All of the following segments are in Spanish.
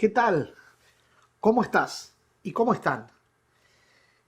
¿Qué tal? ¿Cómo estás? ¿Y cómo están?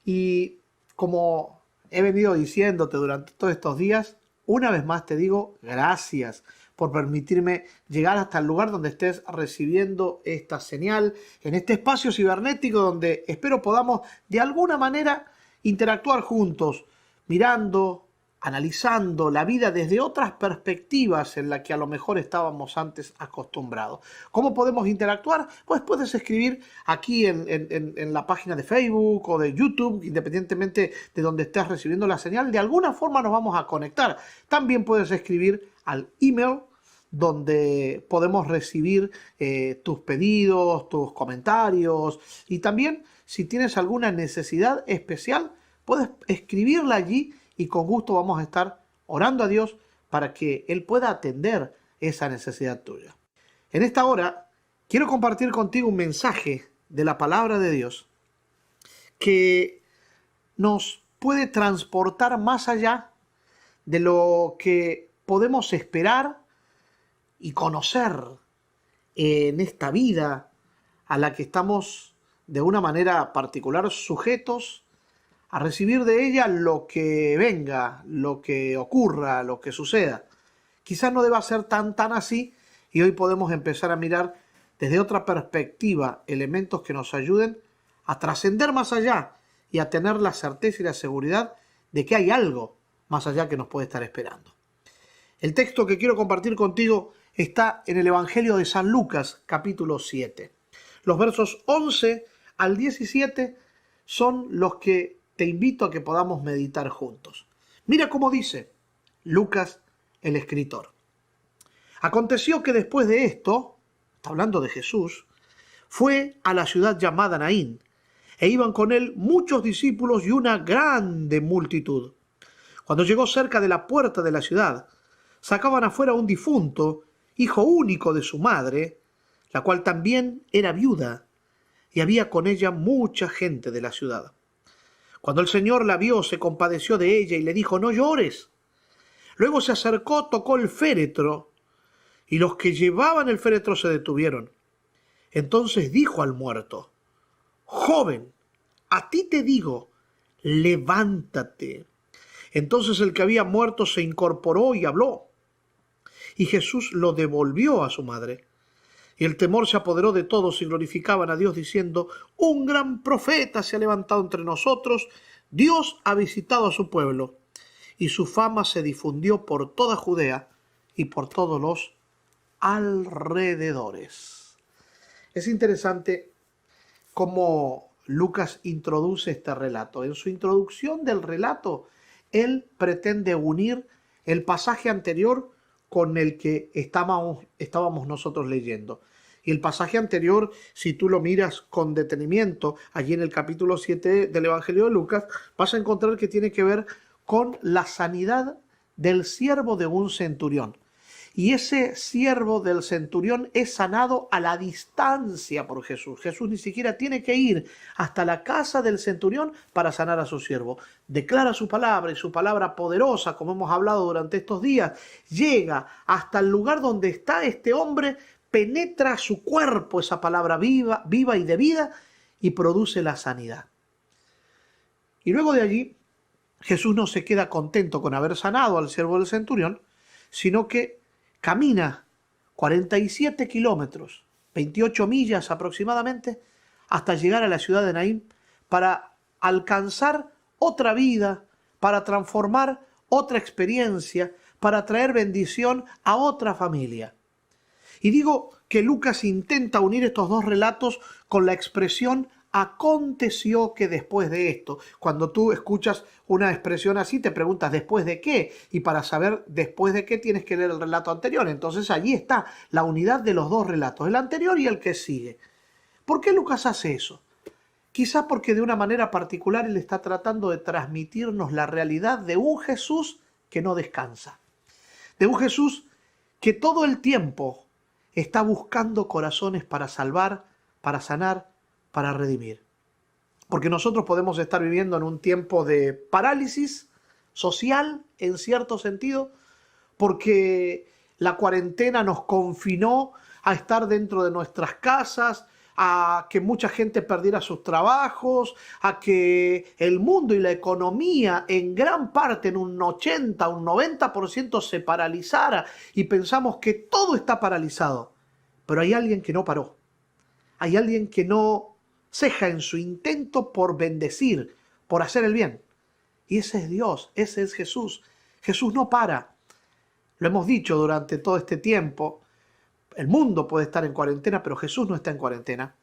Y como he venido diciéndote durante todos estos días, una vez más te digo gracias por permitirme llegar hasta el lugar donde estés recibiendo esta señal, en este espacio cibernético donde espero podamos de alguna manera interactuar juntos, mirando, analizando la vida desde otras perspectivas en las que a lo mejor estábamos antes acostumbrados. ¿Cómo podemos interactuar? Pues puedes escribir aquí en la página de Facebook o de YouTube, independientemente de donde estés recibiendo la señal, de alguna forma nos vamos a conectar. También puedes escribir al email donde podemos recibir tus pedidos, tus comentarios y también si tienes alguna necesidad especial, puedes escribirla allí y con gusto vamos a estar orando a Dios para que Él pueda atender esa necesidad tuya. En esta hora quiero compartir contigo un mensaje de la palabra de Dios que nos puede transportar más allá de lo que podemos esperar y conocer en esta vida a la que estamos de una manera particular sujetos a recibir de ella lo que venga, lo que ocurra, lo que suceda. Quizás no deba ser tan así y hoy podemos empezar a mirar desde otra perspectiva elementos que nos ayuden a trascender más allá y a tener la certeza y la seguridad de que hay algo más allá que nos puede estar esperando. El texto que quiero compartir contigo está en el Evangelio de San Lucas, capítulo 7. Los versos 11 al 17 son los que te invito a que podamos meditar juntos. Mira cómo dice Lucas, el escritor. Aconteció que después de esto, está hablando de Jesús, fue a la ciudad llamada Naín, e iban con él muchos discípulos y una grande multitud. Cuando llegó cerca de la puerta de la ciudad, sacaban afuera un difunto, hijo único de su madre, la cual también era viuda, y había con ella mucha gente de la ciudad. Cuando el Señor la vio, se compadeció de ella y le dijo: no llores. Luego se acercó, tocó el féretro, y los que llevaban el féretro se detuvieron. Entonces dijo al muerto: joven, a ti te digo, levántate. Entonces el que había muerto se incorporó y habló, y Jesús lo devolvió a su madre. Y el temor se apoderó de todos y glorificaban a Dios diciendo: un gran profeta se ha levantado entre nosotros, Dios ha visitado a su pueblo. Y su fama se difundió por toda Judea y por todos los alrededores. Es interesante cómo Lucas introduce este relato. En su introducción del relato, él pretende unir el pasaje anterior con el que estábamos nosotros leyendo. Y el pasaje anterior, si tú lo miras con detenimiento, allí en el capítulo 7 del Evangelio de Lucas, vas a encontrar que tiene que ver con la sanidad del siervo de un centurión. Y ese siervo del centurión es sanado a la distancia por Jesús. Jesús ni siquiera tiene que ir hasta la casa del centurión para sanar a su siervo. Declara su palabra y su palabra poderosa, como hemos hablado durante estos días, llega hasta el lugar donde está este hombre, penetra su cuerpo esa palabra viva y de vida y produce la sanidad. Y luego de allí, Jesús no se queda contento con haber sanado al siervo del centurión, sino que camina 47 kilómetros, 28 millas aproximadamente, hasta llegar a la ciudad de Naín para alcanzar otra vida, para transformar otra experiencia, para traer bendición a otra familia. Y digo que Lucas intenta unir estos dos relatos con la expresión aconteció que después de esto. Cuando tú escuchas una expresión así, te preguntas ¿después de qué? Y para saber después de qué tienes que leer el relato anterior. Entonces allí está la unidad de los dos relatos, el anterior y el que sigue. ¿Por qué Lucas hace eso? Quizás porque de una manera particular él está tratando de transmitirnos la realidad de un Jesús que no descansa. De un Jesús que todo el tiempo está buscando corazones para salvar, para sanar, para redimir. Porque nosotros podemos estar viviendo en un tiempo de parálisis social, en cierto sentido, porque la cuarentena nos confinó a estar dentro de nuestras casas, a que mucha gente perdiera sus trabajos, a que el mundo y la economía en gran parte, en un 80, un 90% se paralizara y pensamos que todo está paralizado. Pero hay alguien que no paró. Hay alguien que no ceja en su intento por bendecir, por hacer el bien. Y ese es Dios, ese es Jesús. Jesús no para. Lo hemos dicho durante todo este tiempo. El mundo puede estar en cuarentena, pero Jesús no está en cuarentena.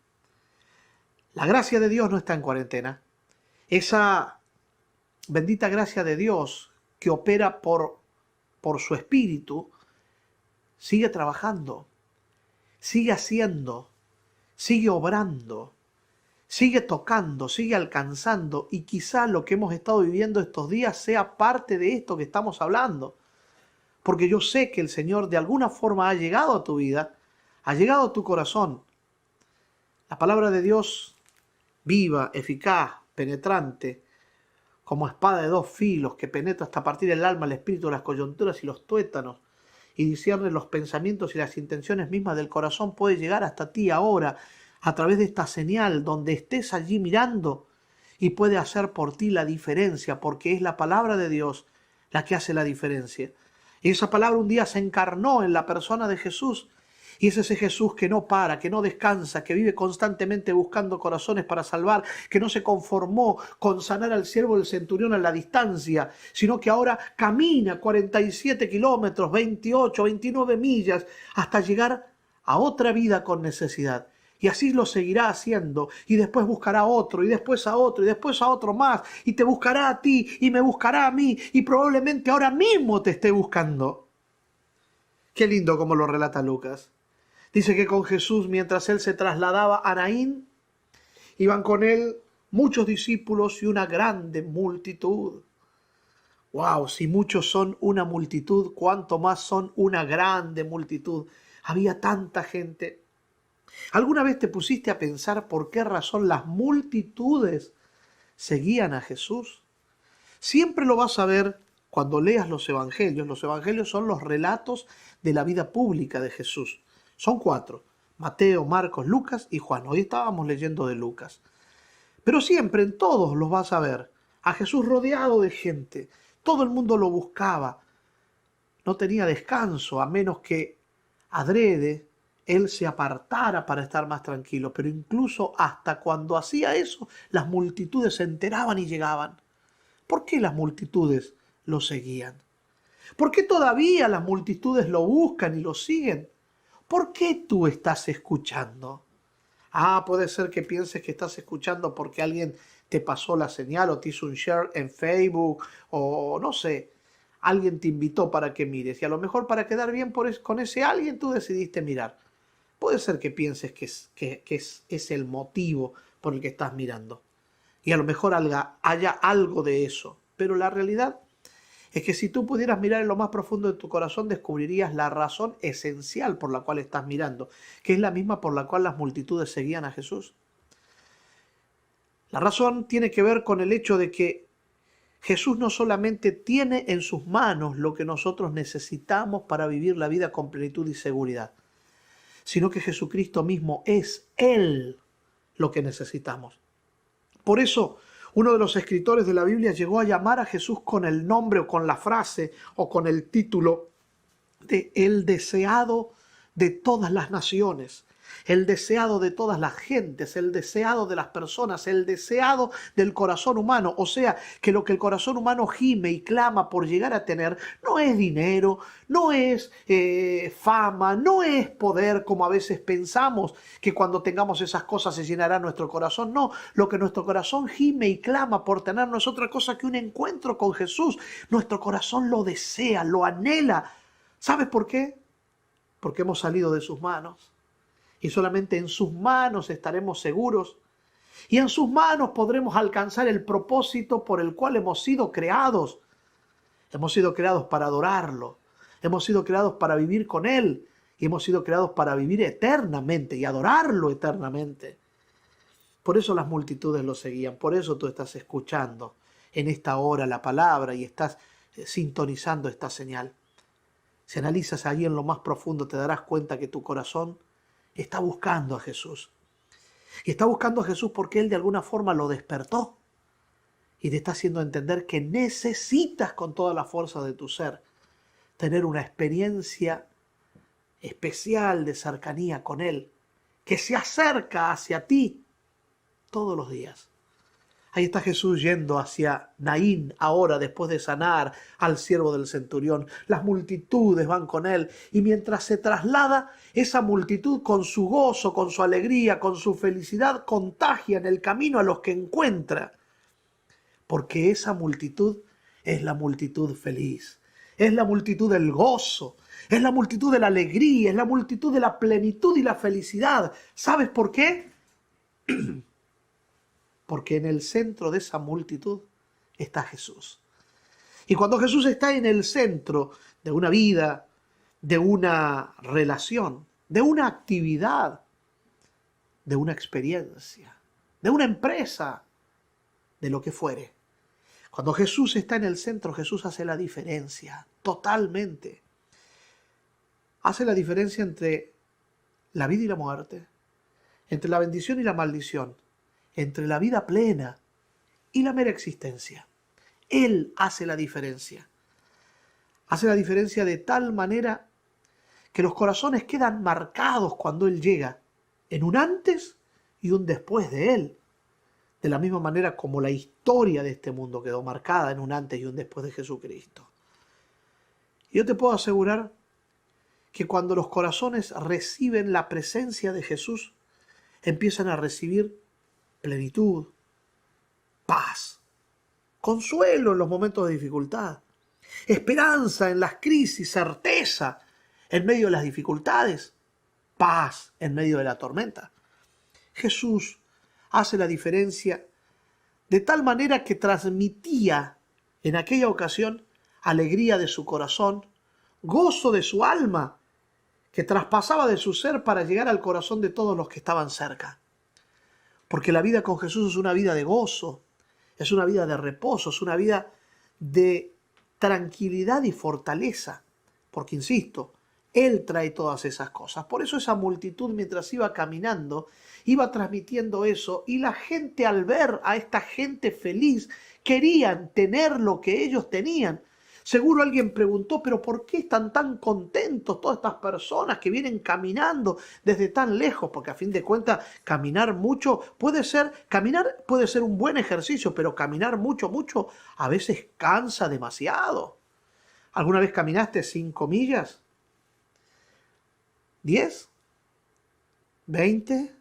La gracia de Dios no está en cuarentena. Esa bendita gracia de Dios que opera por su espíritu, sigue trabajando, sigue haciendo, sigue obrando, sigue tocando, sigue alcanzando, y quizá lo que hemos estado viviendo estos días sea parte de esto que estamos hablando. Porque yo sé que el Señor de alguna forma ha llegado a tu vida, ha llegado a tu corazón. La palabra de Dios, viva, eficaz, penetrante, como espada de dos filos, que penetra hasta partir el alma, el espíritu, las coyunturas y los tuétanos, y discierne los pensamientos y las intenciones mismas del corazón, puede llegar hasta ti ahora, a través de esta señal, donde estés allí mirando, y puede hacer por ti la diferencia, porque es la palabra de Dios la que hace la diferencia. Y esa palabra un día se encarnó en la persona de Jesús. Y es ese Jesús que no para, que no descansa, que vive constantemente buscando corazones para salvar, que no se conformó con sanar al siervo del centurión a la distancia, sino que ahora camina 47 kilómetros, 28, 29 millas, hasta llegar a otra vida con necesidad. Y así lo seguirá haciendo, y después buscará a otro, y después a otro, y después a otro más, y te buscará a ti, y me buscará a mí, y probablemente ahora mismo te esté buscando. Qué lindo como lo relata Lucas. Dice que con Jesús, mientras él se trasladaba a Naín, iban con él muchos discípulos y una grande multitud. ¡Wow! Si muchos son una multitud, ¿cuánto más son una grande multitud? Había tanta gente. ¿Alguna vez te pusiste a pensar por qué razón las multitudes seguían a Jesús? Siempre lo vas a ver cuando leas los evangelios. Los evangelios son los relatos de la vida pública de Jesús. Son 4: Mateo, Marcos, Lucas y Juan. Hoy estábamos leyendo de Lucas. Pero siempre en todos los vas a ver a Jesús rodeado de gente. Todo el mundo lo buscaba. No tenía descanso, a menos que adrede él se apartara para estar más tranquilo. Pero incluso hasta cuando hacía eso, las multitudes se enteraban y llegaban. ¿Por qué las multitudes lo seguían? ¿Por qué todavía las multitudes lo buscan y lo siguen? ¿Por qué tú estás escuchando? Puede ser que pienses que estás escuchando porque alguien te pasó la señal o te hizo un share en Facebook o no sé, alguien te invitó para que mires y a lo mejor para quedar bien con ese alguien tú decidiste mirar. Puede ser que pienses que es el motivo por el que estás mirando y a lo mejor haya algo de eso, pero la realidad es que si tú pudieras mirar en lo más profundo de tu corazón, descubrirías la razón esencial por la cual estás mirando, que es la misma por la cual las multitudes seguían a Jesús. La razón tiene que ver con el hecho de que Jesús no solamente tiene en sus manos lo que nosotros necesitamos para vivir la vida con plenitud y seguridad, sino que Jesucristo mismo es Él lo que necesitamos. Por eso, uno de los escritores de la Biblia llegó a llamar a Jesús con el nombre o con la frase o con el título de el deseado de todas las naciones, el deseado de todas las gentes, el deseado de las personas, el deseado del corazón humano. O sea, que lo que el corazón humano gime y clama por llegar a tener no es dinero, no es fama, no es poder como a veces pensamos que cuando tengamos esas cosas se llenará nuestro corazón. No, lo que nuestro corazón gime y clama por tener no es otra cosa que un encuentro con Jesús. Nuestro corazón lo desea, lo anhela. ¿Sabes por qué? Porque hemos salido de sus manos. Y solamente en sus manos estaremos seguros. Y en sus manos podremos alcanzar el propósito por el cual hemos sido creados. Hemos sido creados para adorarlo. Hemos sido creados para vivir con Él. Y hemos sido creados para vivir eternamente y adorarlo eternamente. Por eso las multitudes lo seguían. Por eso tú estás escuchando en esta hora la palabra y estás sintonizando esta señal. Si analizas allí en lo más profundo te darás cuenta que tu corazón está buscando a Jesús. Y está buscando a Jesús porque Él de alguna forma lo despertó y te está haciendo entender que necesitas con toda la fuerza de tu ser tener una experiencia especial de cercanía con Él, que se acerca hacia ti todos los días. Ahí está Jesús yendo hacia Naín ahora, después de sanar al siervo del centurión. Las multitudes van con él y mientras se traslada, esa multitud con su gozo, con su alegría, con su felicidad, contagia en el camino a los que encuentra. Porque esa multitud es la multitud feliz, es la multitud del gozo, es la multitud de la alegría, es la multitud de la plenitud y la felicidad. ¿Sabes por qué? Porque en el centro de esa multitud está Jesús. Y cuando Jesús está en el centro de una vida, de una relación, de una actividad, de una experiencia, de una empresa, de lo que fuere. Cuando Jesús está en el centro, Jesús hace la diferencia, totalmente. Hace la diferencia entre la vida y la muerte, entre la bendición y la maldición, entre la vida plena y la mera existencia. Él hace la diferencia. Hace la diferencia de tal manera que los corazones quedan marcados cuando Él llega, en un antes y un después de Él. De la misma manera como la historia de este mundo quedó marcada en un antes y un después de Jesucristo. Y yo te puedo asegurar que cuando los corazones reciben la presencia de Jesús, empiezan a recibir plenitud, paz, consuelo en los momentos de dificultad, esperanza en las crisis, certeza en medio de las dificultades, paz en medio de la tormenta. Jesús hace la diferencia de tal manera que transmitía en aquella ocasión alegría de su corazón, gozo de su alma, que traspasaba de su ser para llegar al corazón de todos los que estaban cerca. Porque la vida con Jesús es una vida de gozo, es una vida de reposo, es una vida de tranquilidad y fortaleza. Porque, insisto, Él trae todas esas cosas. Por eso esa multitud, mientras iba caminando, iba transmitiendo eso. Y la gente, al ver a esta gente feliz, querían tener lo que ellos tenían. Seguro alguien preguntó, pero ¿por qué están tan contentos todas estas personas que vienen caminando desde tan lejos? Porque a fin de cuentas, caminar puede ser un buen ejercicio, pero caminar mucho, a veces cansa demasiado. ¿Alguna vez caminaste 5 millas? ¿10? ¿20?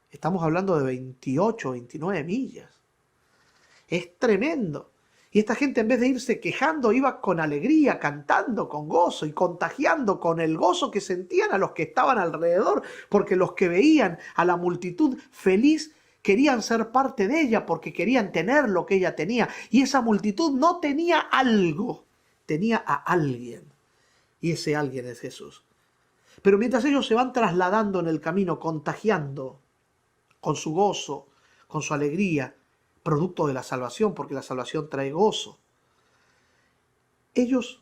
Estamos hablando de 28, 29 millas. Es tremendo. Y esta gente, en vez de irse quejando, iba con alegría, cantando con gozo y contagiando con el gozo que sentían a los que estaban alrededor, porque los que veían a la multitud feliz querían ser parte de ella, porque querían tener lo que ella tenía. Y esa multitud no tenía algo, tenía a alguien. Y ese alguien es Jesús. Pero mientras ellos se van trasladando en el camino, contagiando con su gozo, con su alegría, producto de la salvación, porque la salvación trae gozo, ellos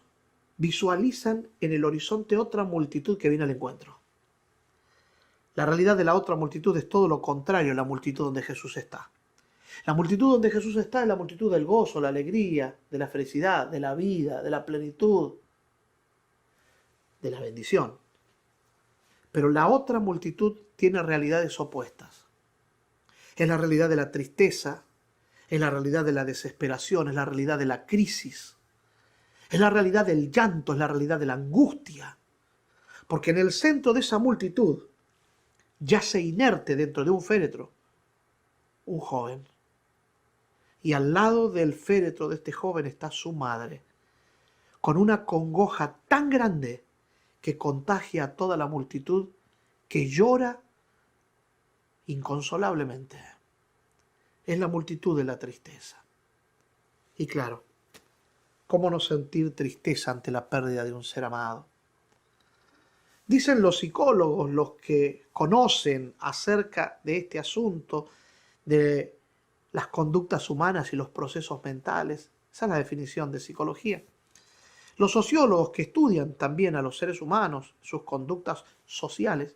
visualizan en el horizonte otra multitud que viene al encuentro. La realidad de la otra multitud es todo lo contrario a la multitud donde Jesús está. La multitud donde Jesús está es la multitud del gozo, la alegría, de la felicidad, de la vida, de la plenitud, de la bendición. Pero la otra multitud tiene realidades opuestas. Es la realidad de la tristeza, es la realidad de la desesperación, es la realidad de la crisis, es la realidad del llanto, es la realidad de la angustia. Porque en el centro de esa multitud yace inerte dentro de un féretro un joven. Y al lado del féretro de este joven está su madre, con una congoja tan grande que contagia a toda la multitud, que llora inconsolablemente. Es la multitud de la tristeza. Y claro, ¿cómo no sentir tristeza ante la pérdida de un ser amado? Dicen los psicólogos, los que conocen acerca de este asunto, de las conductas humanas y los procesos mentales, esa es la definición de psicología. Los sociólogos que estudian también a los seres humanos, sus conductas sociales,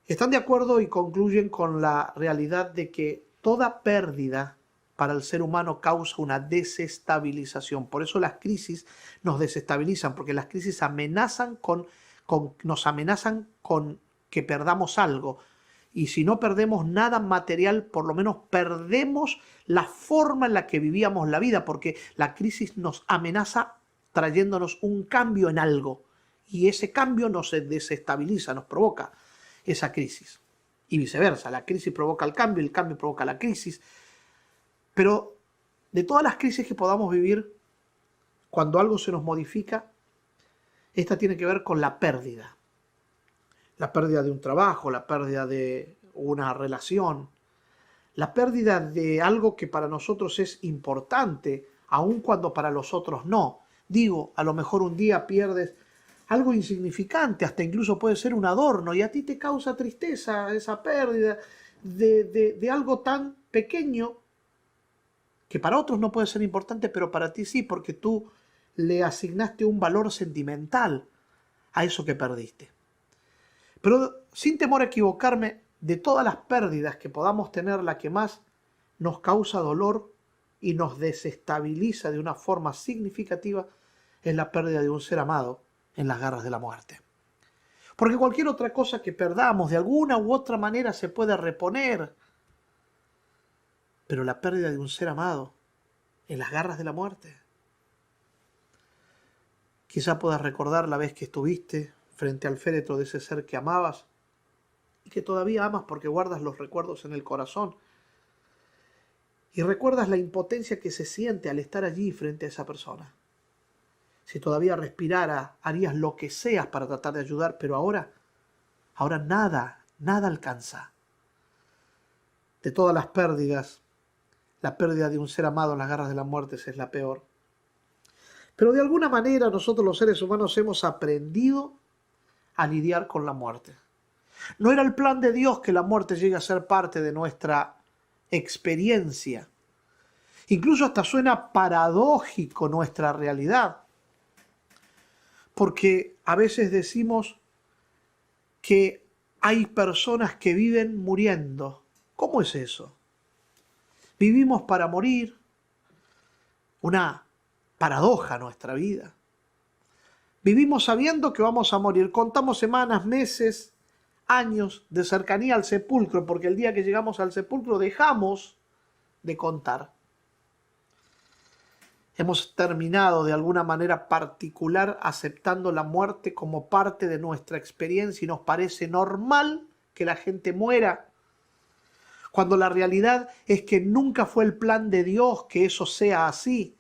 están de acuerdo y concluyen con la realidad de que toda pérdida para el ser humano causa una desestabilización. Por eso las crisis nos desestabilizan, porque las crisis nos amenazan con que perdamos algo. Y si no perdemos nada material, por lo menos perdemos la forma en la que vivíamos la vida, porque la crisis nos amenaza trayéndonos un cambio en algo. Y ese cambio nos desestabiliza, nos provoca esa crisis. Y viceversa, la crisis provoca el cambio provoca la crisis. Pero de todas las crisis que podamos vivir, cuando algo se nos modifica, esta tiene que ver con la pérdida. La pérdida de un trabajo, la pérdida de una relación, la pérdida de algo que para nosotros es importante, aun cuando para los otros no. Digo, a lo mejor un día pierdes algo insignificante, hasta incluso puede ser un adorno, y a ti te causa tristeza esa pérdida de algo tan pequeño que para otros no puede ser importante, pero para ti sí, porque tú le asignaste un valor sentimental a eso que perdiste. Pero sin temor a equivocarme, de todas las pérdidas que podamos tener, la que más nos causa dolor y nos desestabiliza de una forma significativa es la pérdida de un ser amado en las garras de la muerte. Porque cualquier otra cosa que perdamos de alguna u otra manera se puede reponer. Pero la pérdida de un ser amado en las garras de la muerte. Quizá puedas recordar la vez que estuviste frente al féretro de ese ser que amabas y que todavía amas porque guardas los recuerdos en el corazón. Y recuerdas la impotencia que se siente al estar allí frente a esa persona. Si todavía respirara, harías lo que seas para tratar de ayudar, pero ahora nada alcanza. De todas las pérdidas, la pérdida de un ser amado en las garras de la muerte es la peor. Pero de alguna manera nosotros los seres humanos hemos aprendido a lidiar con la muerte. No era el plan de Dios que la muerte llegue a ser parte de nuestra experiencia. Incluso hasta suena paradójico nuestra realidad. Porque a veces decimos que hay personas que viven muriendo. ¿Cómo es eso? Vivimos para morir. Una paradoja nuestra vida. Vivimos sabiendo que vamos a morir. Contamos semanas, meses, años de cercanía al sepulcro, porque el día que llegamos al sepulcro dejamos de contar. Hemos terminado de alguna manera particular aceptando la muerte como parte de nuestra experiencia y nos parece normal que la gente muera, cuando la realidad es que nunca fue el plan de Dios que eso sea así.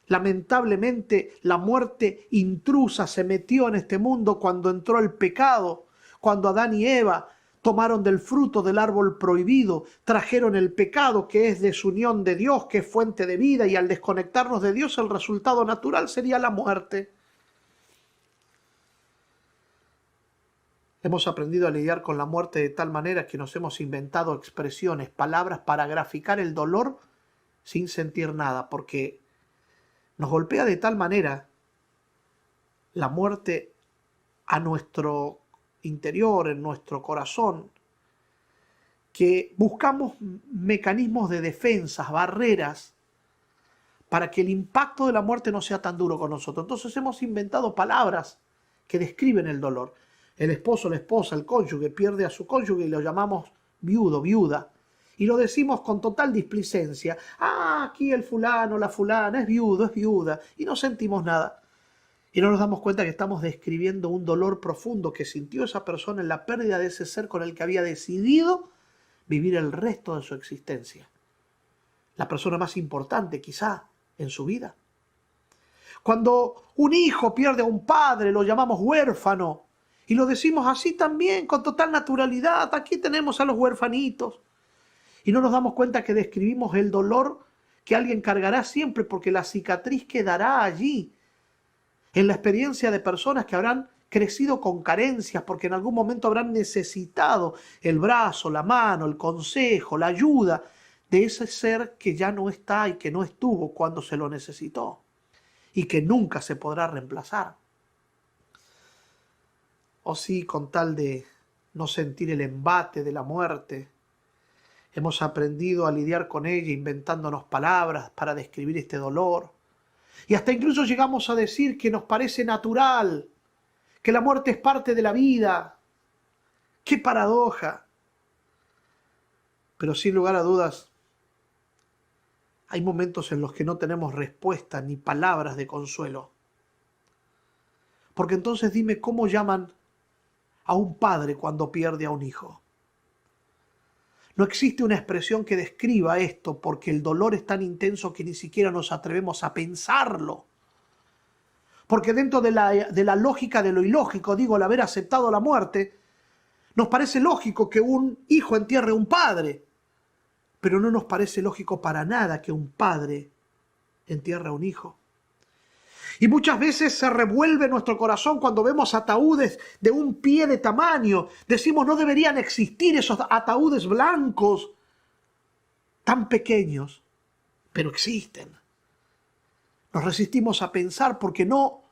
Lamentablemente, la muerte intrusa se metió en este mundo cuando entró el pecado, cuando Adán y Eva tomaron del fruto del árbol prohibido, trajeron el pecado que es desunión de Dios, que es fuente de vida, y al desconectarnos de Dios el resultado natural sería la muerte. Hemos aprendido a lidiar con la muerte de tal manera que nos hemos inventado expresiones, palabras para graficar el dolor sin sentir nada, porque nos golpea de tal manera la muerte a nuestro interior, en nuestro corazón, que buscamos mecanismos de defensas, barreras, para que el impacto de la muerte no sea tan duro con nosotros. Entonces hemos inventado palabras que describen el dolor. El esposo, la esposa, el cónyuge pierde a su cónyuge y lo llamamos viudo, viuda. Y lo decimos con total displicencia. Aquí el fulano, la fulana, es viudo, es viuda. Y no sentimos nada. Y no nos damos cuenta que estamos describiendo un dolor profundo que sintió esa persona en la pérdida de ese ser con el que había decidido vivir el resto de su existencia. La persona más importante, quizá, en su vida. Cuando un hijo pierde a un padre, lo llamamos huérfano. Y lo decimos así también, con total naturalidad. Aquí tenemos a los huérfanitos. Y no nos damos cuenta que describimos el dolor que alguien cargará siempre, porque la cicatriz quedará allí. En la experiencia de personas que habrán crecido con carencias, porque en algún momento habrán necesitado el brazo, la mano, el consejo, la ayuda de ese ser que ya no está y que no estuvo cuando se lo necesitó y que nunca se podrá reemplazar. O sí, con tal de no sentir el embate de la muerte. Hemos aprendido a lidiar con ella inventándonos palabras para describir este dolor. Y hasta incluso llegamos a decir que nos parece natural, que la muerte es parte de la vida. ¡Qué paradoja! Pero sin lugar a dudas, hay momentos en los que no tenemos respuesta ni palabras de consuelo. Porque entonces dime cómo llaman a un padre cuando pierde a un hijo. No existe una expresión que describa esto porque el dolor es tan intenso que ni siquiera nos atrevemos a pensarlo. Porque dentro de la lógica de lo ilógico, digo, al haber aceptado la muerte, nos parece lógico que un hijo entierre a un padre, pero no nos parece lógico para nada que un padre entierre a un hijo. Y muchas veces se revuelve nuestro corazón cuando vemos ataúdes de un pie de tamaño. Decimos, no deberían existir esos ataúdes blancos tan pequeños, pero existen. Nos resistimos a pensar porque no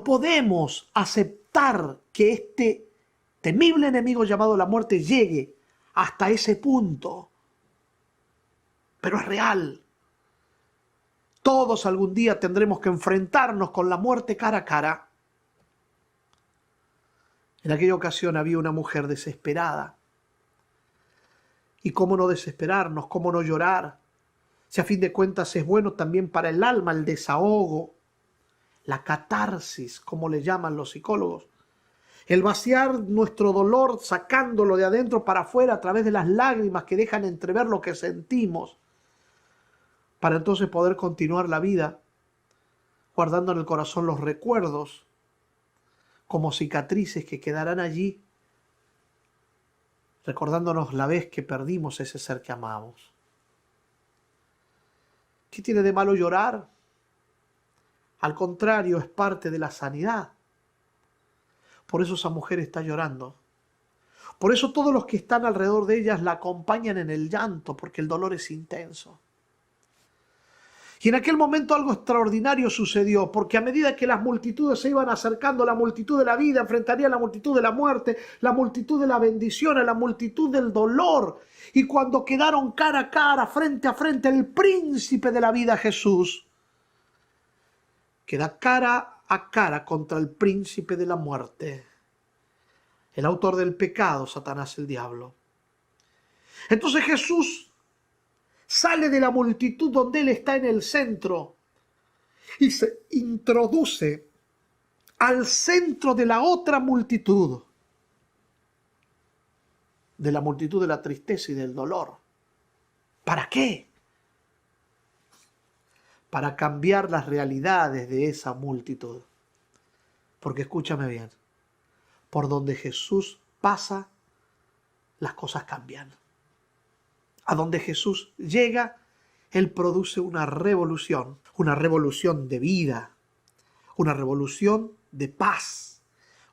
podemos aceptar que este temible enemigo llamado la muerte llegue hasta ese punto. Pero es real. Todos algún día tendremos que enfrentarnos con la muerte cara a cara. En aquella ocasión había una mujer desesperada. ¿Y cómo no desesperarnos? ¿Cómo no llorar? Si a fin de cuentas es bueno también para el alma el desahogo, la catarsis, como le llaman los psicólogos. El vaciar nuestro dolor sacándolo de adentro para afuera a través de las lágrimas que dejan entrever lo que sentimos, para entonces poder continuar la vida guardando en el corazón los recuerdos como cicatrices que quedarán allí, recordándonos la vez que perdimos ese ser que amamos. ¿Qué tiene de malo llorar? Al contrario, es parte de la sanidad. Por eso esa mujer está llorando. Por eso todos los que están alrededor de ellas la acompañan en el llanto, porque el dolor es intenso. Y en aquel momento algo extraordinario sucedió, porque a medida que las multitudes se iban acercando, la multitud de la vida enfrentaría a la multitud de la muerte, la multitud de la bendición, a la multitud del dolor. Y cuando quedaron cara a cara, frente a frente, el príncipe de la vida, Jesús, queda cara a cara contra el príncipe de la muerte, el autor del pecado, Satanás el diablo. Entonces Jesús sale de la multitud donde él está en el centro y se introduce al centro de la otra multitud, de la multitud de la tristeza y del dolor. ¿Para qué? Para cambiar las realidades de esa multitud. Porque escúchame bien, por donde Jesús pasa, las cosas cambian. A donde Jesús llega, Él produce una revolución de vida, una revolución de paz,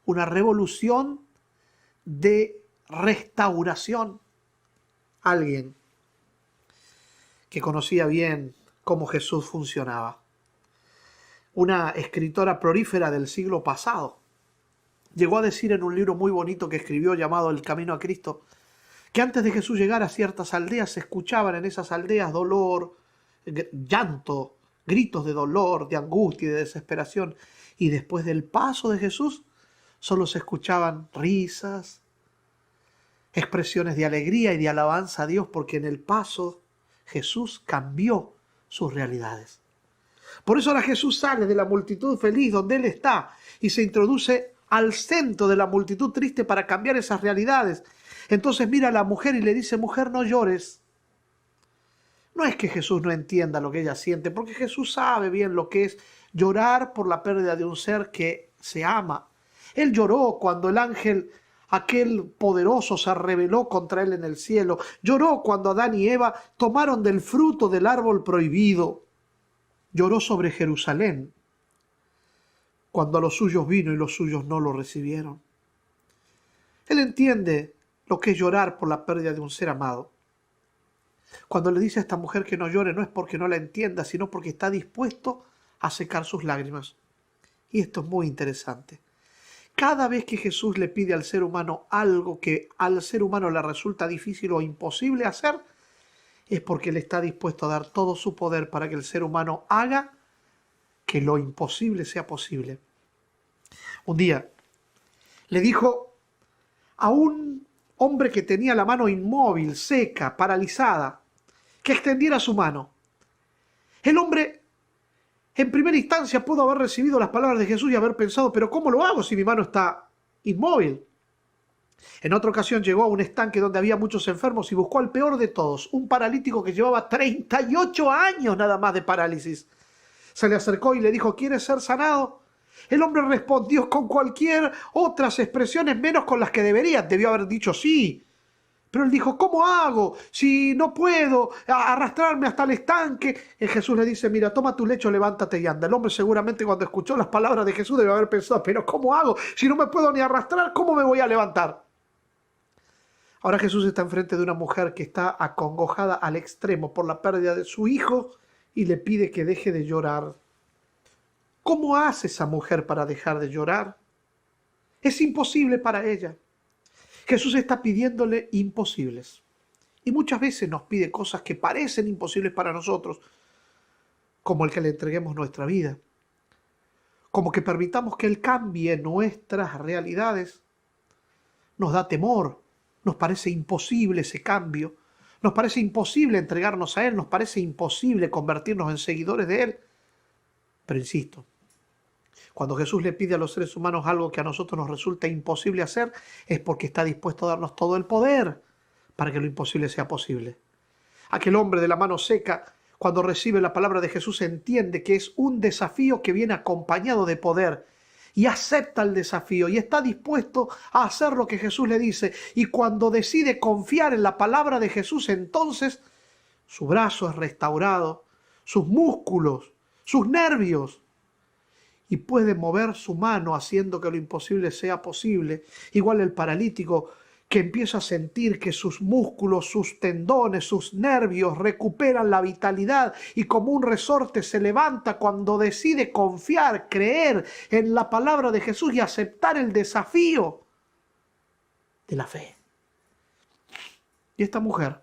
una revolución de restauración. Alguien que conocía bien cómo Jesús funcionaba, una escritora prolífera del siglo pasado, llegó a decir en un libro muy bonito que escribió llamado El Camino a Cristo, que antes de Jesús llegar a ciertas aldeas se escuchaban en esas aldeas dolor, llanto, gritos de dolor, de angustia y de desesperación. Y después del paso de Jesús solo se escuchaban risas, expresiones de alegría y de alabanza a Dios, porque en el paso Jesús cambió sus realidades. Por eso ahora Jesús sale de la multitud feliz donde Él está y se introduce al centro de la multitud triste para cambiar esas realidades. Entonces mira a la mujer y le dice, mujer, no llores. No es que Jesús no entienda lo que ella siente, porque Jesús sabe bien lo que es llorar por la pérdida de un ser que se ama. Él lloró cuando el ángel, aquel poderoso, se rebeló contra él en el cielo. Lloró cuando Adán y Eva tomaron del fruto del árbol prohibido. Lloró sobre Jerusalén cuando a los suyos vino y los suyos no lo recibieron. Él entiende lo que es llorar por la pérdida de un ser amado. Cuando le dice a esta mujer que no llore, no es porque no la entienda, sino porque está dispuesto a secar sus lágrimas. Y esto es muy interesante. Cada vez que Jesús le pide al ser humano algo que al ser humano le resulta difícil o imposible hacer, es porque Él está dispuesto a dar todo su poder para que el ser humano haga que lo imposible sea posible. Un día le dijo a un hombre que tenía la mano inmóvil, seca, paralizada, que extendiera su mano. El hombre, en primera instancia, pudo haber recibido las palabras de Jesús y haber pensado, pero ¿cómo lo hago si mi mano está inmóvil? En otra ocasión llegó a un estanque donde había muchos enfermos y buscó al peor de todos, un paralítico que llevaba 38 años nada más de parálisis. Se le acercó y le dijo, ¿quieres ser sanado? El hombre respondió con cualquier otras expresiones menos con las que debería. Debió haber dicho sí. Pero él dijo, ¿cómo hago si no puedo arrastrarme hasta el estanque? Y Jesús le dice, mira, toma tu lecho, levántate y anda. El hombre seguramente cuando escuchó las palabras de Jesús debe haber pensado, pero ¿cómo hago? Si no me puedo ni arrastrar, ¿cómo me voy a levantar? Ahora Jesús está enfrente de una mujer que está acongojada al extremo por la pérdida de su hijo y le pide que deje de llorar. ¿Cómo hace esa mujer para dejar de llorar? Es imposible para ella. Jesús está pidiéndole imposibles. Y muchas veces nos pide cosas que parecen imposibles para nosotros, como el que le entreguemos nuestra vida, como que permitamos que Él cambie nuestras realidades. Nos da temor, nos parece imposible ese cambio, nos parece imposible entregarnos a Él, nos parece imposible convertirnos en seguidores de Él. Pero insisto, cuando Jesús le pide a los seres humanos algo que a nosotros nos resulta imposible hacer, es porque está dispuesto a darnos todo el poder para que lo imposible sea posible. Aquel hombre de la mano seca, cuando recibe la palabra de Jesús, entiende que es un desafío que viene acompañado de poder y acepta el desafío y está dispuesto a hacer lo que Jesús le dice. Y cuando decide confiar en la palabra de Jesús, entonces su brazo es restaurado, sus músculos, sus nervios, y puede mover su mano haciendo que lo imposible sea posible. Igual el paralítico que empieza a sentir que sus músculos, sus tendones, sus nervios recuperan la vitalidad y como un resorte se levanta cuando decide confiar, creer en la palabra de Jesús y aceptar el desafío de la fe. Y esta mujer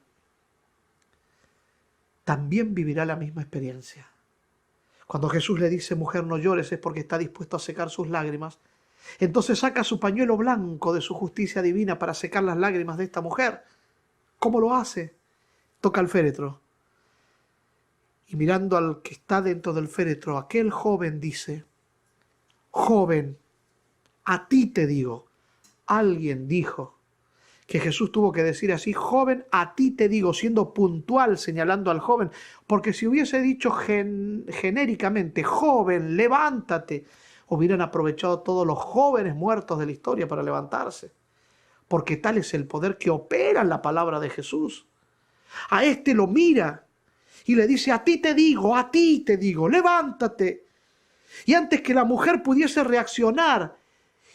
también vivirá la misma experiencia. Cuando Jesús le dice, mujer, no llores, es porque está dispuesto a secar sus lágrimas. Entonces saca su pañuelo blanco de su justicia divina para secar las lágrimas de esta mujer. ¿Cómo lo hace? Toca el féretro. Y mirando al que está dentro del féretro, aquel joven dice, joven, a ti te digo. Alguien dijo que Jesús tuvo que decir así, joven, a ti te digo, siendo puntual, señalando al joven, porque si hubiese dicho genéricamente, joven, levántate, hubieran aprovechado todos los jóvenes muertos de la historia para levantarse, porque tal es el poder que opera en la palabra de Jesús. A este lo mira y le dice, a ti te digo, levántate. Y antes que la mujer pudiese reaccionar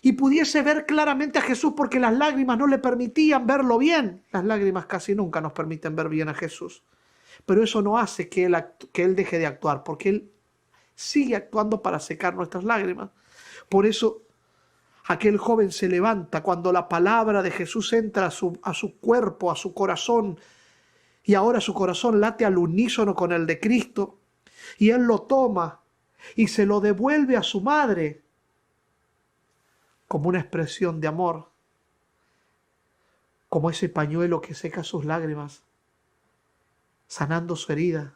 y pudiese ver claramente a Jesús, porque las lágrimas no le permitían verlo bien. Las lágrimas casi nunca nos permiten ver bien a Jesús. Pero eso no hace que Él deje de actuar, porque Él sigue actuando para secar nuestras lágrimas. Por eso aquel joven se levanta cuando la palabra de Jesús entra a su cuerpo, a su corazón, y ahora su corazón late al unísono con el de Cristo, y Él lo toma y se lo devuelve a su madre, como una expresión de amor, como ese pañuelo que seca sus lágrimas, sanando su herida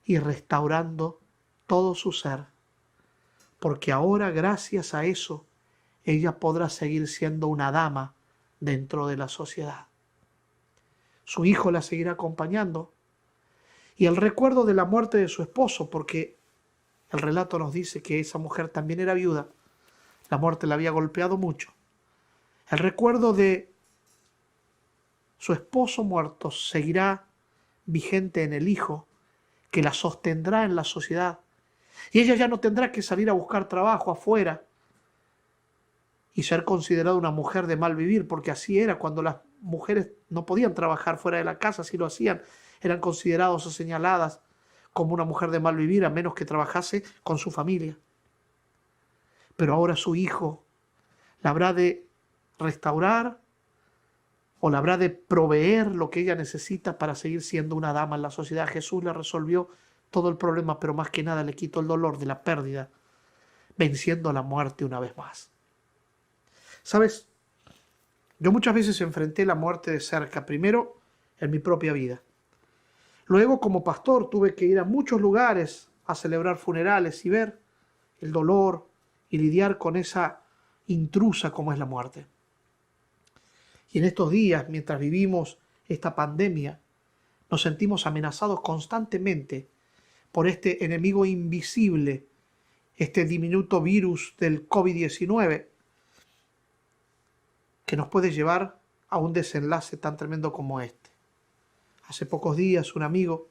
y restaurando todo su ser, porque ahora gracias a eso ella podrá seguir siendo una dama dentro de la sociedad. Su hijo la seguirá acompañando y el recuerdo de la muerte de su esposo, porque el relato nos dice que esa mujer también era viuda. La muerte la había golpeado mucho. El recuerdo de su esposo muerto seguirá vigente en el hijo, que la sostendrá en la sociedad. Y ella ya no tendrá que salir a buscar trabajo afuera y ser considerada una mujer de mal vivir, porque así era cuando las mujeres no podían trabajar fuera de la casa. Si lo hacían, eran considerados o señaladas como una mujer de mal vivir, a menos que trabajase con su familia. Pero ahora su hijo ¿La habrá de restaurar o la habrá de proveer lo que ella necesita para seguir siendo una dama en la sociedad? Jesús le resolvió todo el problema, pero más que nada le quitó el dolor de la pérdida, venciendo la muerte una vez más. ¿Sabes? Yo muchas veces enfrenté la muerte de cerca, primero en mi propia vida. Luego, como pastor, tuve que ir a muchos lugares a celebrar funerales y ver el dolor y lidiar con esa intrusa como es la muerte. Y en estos días, mientras vivimos esta pandemia, nos sentimos amenazados constantemente por este enemigo invisible, este diminuto virus del COVID-19, que nos puede llevar a un desenlace tan tremendo como este. Hace pocos días un amigo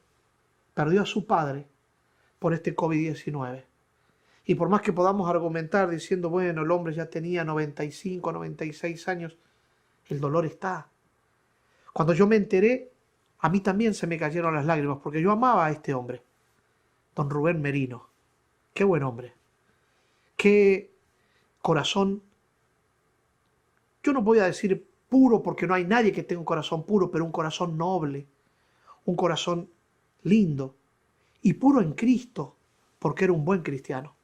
perdió a su padre por este COVID-19. Y por más que podamos argumentar diciendo, bueno, el hombre ya tenía 95, 96 años, el dolor está. Cuando yo me enteré, a mí también se me cayeron las lágrimas, porque yo amaba a este hombre, don Rubén Merino. Qué buen hombre. Qué corazón. Yo no voy a decir puro, porque no hay nadie que tenga un corazón puro, pero un corazón noble, un corazón lindo y puro en Cristo, porque era un buen cristiano.